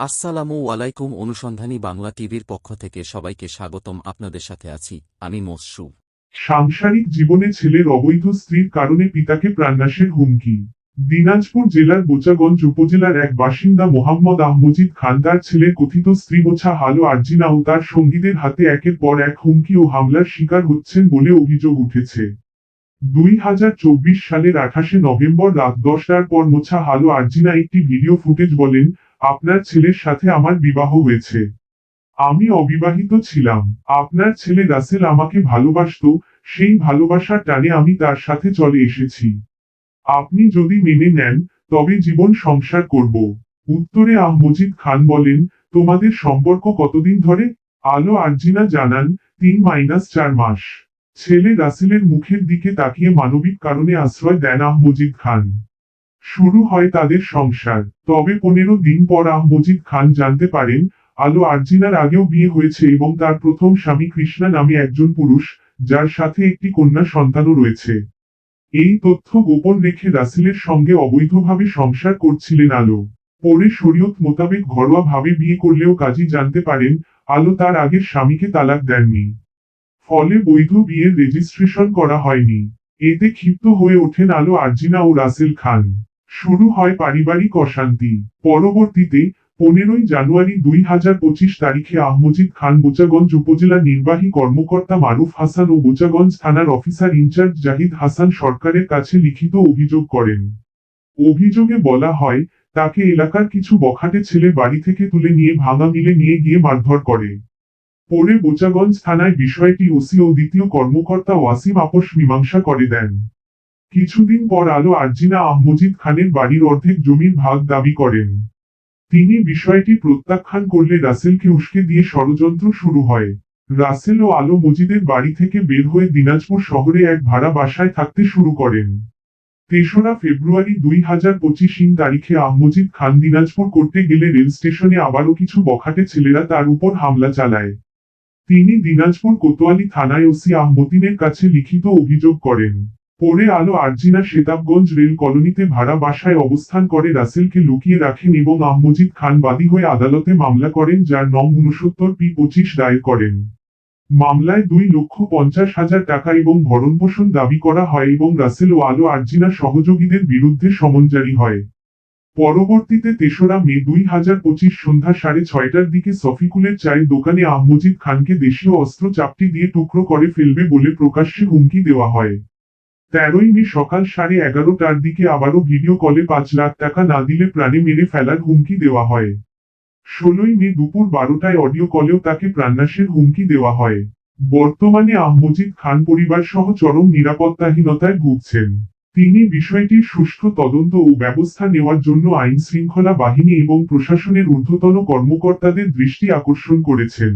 আসসালামু আলাইকুম। অনুসন্ধানী বাংলা টিভির পক্ষ থেকে সবাইকে স্বাগতম। আপনাদের সাথে আছি আমি মসরু। সাংসারিক জীবনে ছেলের অবৈধ স্ত্রীর কারণে পিতাকে প্রাণনাশের হুমকি। দিনাজপুর জেলার বোচাগঞ্জ উপজেলার এক বাসিন্দা মোহাম্মদ আহমজিদ খান তার ছেলের কথিত স্ত্রী মোছা হালো আরজিনা ও তার সঙ্গীদের হাতে একের পর এক হুমকি ও হামলার শিকার হচ্ছেন বলে অভিযোগ উঠেছে। 2024 সালের 28 নভেম্বর রাত 10টার পর মোছা হালো আরজিনা একটি ভিডিও ফুটেজ বলেন, আপনার ছেলের সাথে আমার বিবাহ হয়েছে। আমি অবিবাহিত ছিলাম। আপনার ছেলে রাসেল আমাকে ভালোবাসতো, সেই ভালোবাসার টানে আমি তার সাথে চলে এসেছি। আপনি যদি মেনে নেন, তবে জীবন সংসার করব। উত্তরে আহমজিদ খান বলেন, তোমাদের সম্পর্ক কতদিন ধরে? আলো আরজিনা জানান, 3-4 মাস। ছেলে রাসেলের মুখের দিকে তাকিয়ে মানবিক কারণে আশ্রয় দেন আহমজিদ খান। শুরু হয় তাদের সংসার। তবে 15 দিন পর আহমজিদ খান জানতে পারেন, আলো আরজিনার আগেও বিয়ে হয়েছে এবং তার প্রথম স্বামী কৃষ্ণা নামে একজন পুরুষ, যার সাথে একটি কন্যা সন্তানও রয়েছে। এই তথ্য গোপন রেখে রাসেলের সঙ্গে অবৈধভাবে সংসার করছিলেন আলো। পরে শরীয়ত মোতাবেক ঘরোয়া ভাবে বিয়ে করলেও কাজী জানতে পারেন, আলো তার আগের স্বামীকে তালাক দেননি। ফলে বৈধ বিয়ের রেজিস্ট্রেশন করা হয়নি। এতে ক্ষিপ্ত হয়ে ওঠেন আলো আরজিনা ও রাসেল খান। শুরু হয় পারিবারিক অশান্তি। পরবর্তীতে 15 জানুয়ারি 2025 তারিখে আহমজিদ খান বোচাগঞ্জ উপজেলা নির্বাহী কর্মকর্তা মারুফ হাসান ও বোচাগঞ্জ থানার অফিসার ইনচার্জ জাহিদ হাসান সরকারের কাছে লিখিত অভিযোগ করেন। অভিযোগে বলা হয়, তাকে এলাকার কিছু বখাটে ছেলে বাড়ি থেকে তুলে নিয়ে ভাঙা মিলে নিয়ে গিয়ে মারধর করে। পরে বোচাগঞ্জ থানায় বিষয়টি ওসি ও দ্বিতীয় কর্মকর্তা ওয়াসিম আপোষ মীমাংসা করে দেন। কিছুদিন পর আলো আরজিনা আহমজিদ খানের বাড়ির অর্ধেক জমির ভাগ দাবি করেন। তিনি বিষয়টি প্রত্যাখ্যান করলে রাসেলকে উস্কে দিয়ে ষড়যন্ত্র শুরু হয়। রাসেল ও আলো মজিদের বাড়ি থেকে বের হয়ে দিনাজপুর শহরে এক ভাড়া বাসায় থাকতে শুরু করেন। 3রা ফেব্রুয়ারি 2025 তারিখে আহমজিদ খান দিনাজপুর করতে গেলে রেল স্টেশনে আবারও কিছু বখাটে ছেলেরা তার উপর হামলা চালায়। তিনি দিনাজপুর কোতোয়ালি থানায় ওসি আহমতিনের কাছে লিখিত অভিযোগ করেন। পরে আলো আরজিনা শেতাবগঞ্জ রেল কলোনিতে ভাড়া বাসায় অবস্থান করে রাসেলকে লুকিয়ে রাখেন এবং আহমজিদ খান বাদী হয়ে আদালতে মামলা করেন, যার নং 69P25 দায়ের করেন। মামলায় 2,50,000 টাকা এবং ভরণপোষণ দাবি করা হয় এবং রাসেল ও আলো আরজিনা সহযোগীদের বিরুদ্ধে সমন জারি হয়। পরবর্তীতে 3রা মে 2025 সন্ধ্যা 6:30টার দিকে সফিকুলের চায়ের দোকানে আহমজিদ খানকে দেশীয় অস্ত্র চাপটি দিয়ে টুকরো করে ফেলবে বলে প্রকাশ্যে হুমকি দেওয়া হয়। 13ই মে সকাল 11:30টার দিকে আবারও ভিডিও কলে 5 লাখ টাকা না দিলে প্রাণে মেরে ফেলার হুমকি দেওয়া হয়। 16ই মে দুপুর 12টায় অডিও কলেও তাকে প্রাণনাশের হুমকি দেওয়া হয়। বর্তমানে আহমজিদ খান পরিবার সহ চরম নিরাপত্তাহীনতায় ভুগছেন। তিনি বিষয়টির সুষ্ঠু তদন্ত ও ব্যবস্থা নেওয়ার জন্য আইন শৃঙ্খলা বাহিনী এবং প্রশাসনের ঊর্ধ্বতন কর্মকর্তাদের দৃষ্টি আকর্ষণ করেছেন।